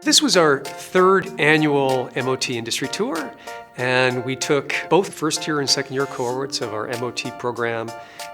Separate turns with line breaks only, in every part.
This was our third annual MOT industry tour, and we took both first-year and second-year cohorts of our MOT program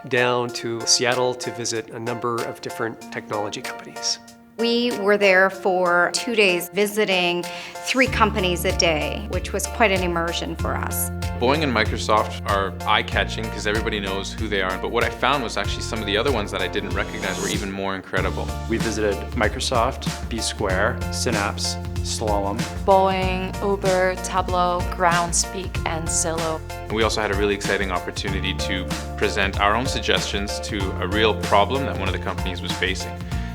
down to Seattle to visit a number of different technology companies.
We were there for 2 days visiting 3 companies a day, which was quite an immersion for us.
Boeing and Microsoft are eye-catching because everybody knows who they are, but what I found was actually some of the other ones that I didn't recognize were even more incredible.
We visited Microsoft, BSquare, Synapse, Slalom,
Boeing, Uber, Tableau, Groundspeak, and Zillow.
And we also had a really exciting opportunity to present our own suggestions to a real problem that one of the companies was facing.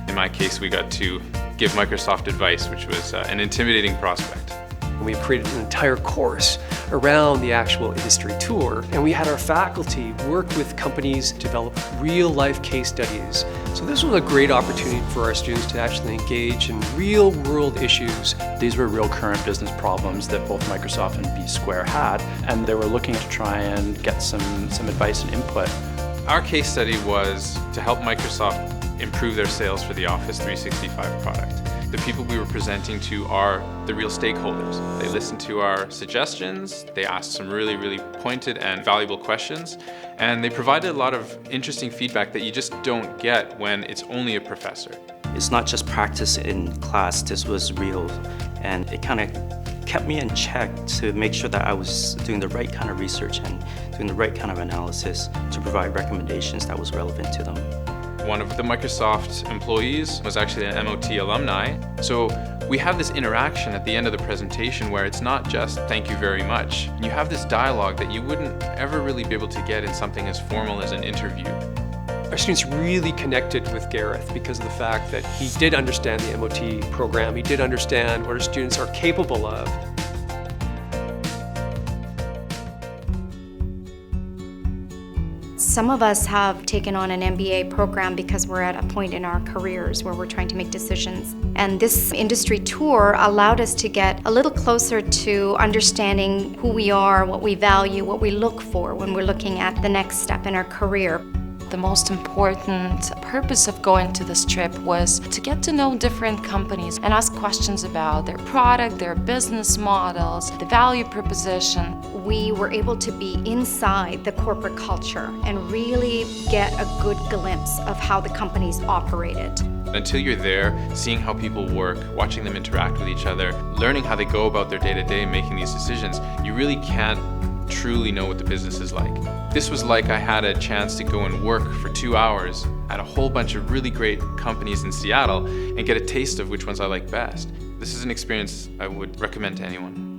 In my case, we got to give Microsoft advice, which was an intimidating prospect.
We've created an entire course around the actual industry tour, and we had our faculty work with companies to develop real-life case studies. So this was a great opportunity for our students to actually engage in real-world issues.
These were real current business problems that both Microsoft and BSquare had, and they were looking to try and get some advice and input.
Our case study was to help Microsoft improve their sales for the Office 365 product. The people we were presenting to are the real stakeholders. They listened to our suggestions, they asked some really pointed and valuable questions, and they provided a lot of interesting feedback that you just don't get when it's only a professor.
It's not just practice in class, this was real, and it kind of kept me in check to make sure that I was doing the right kind of research and doing the right kind of analysis to provide recommendations that was relevant to them.
One of the Microsoft employees was actually an MOT alumni. So we have this interaction at the end of the presentation where it's not just thank you very much. You have this dialogue that you wouldn't ever really be able to get in something as formal as an interview.
Our students really connected with Gareth because of the fact that he did understand the MOT program. He did understand what our students are capable of.
Some of us have taken on an MBA program because we're at a point in our careers where we're trying to make decisions. And this industry tour allowed us to get a little closer to understanding who we are, what we value, what we look for when we're looking at the next step in our career.
The most important purpose of going to this trip was to get to know different companies and ask questions about their product, their business models, the value proposition.
We were able to be inside the corporate culture and really get a good glimpse of how the companies operated.
Until you're there, seeing how people work, watching them interact with each other, learning how they go about their day-to-day making these decisions, you really can't truly know what the business is like. This was like I had a chance to go and work for 2 hours at a whole bunch of really great companies in Seattle and get a taste of which ones I like best. This is an experience I would recommend to anyone.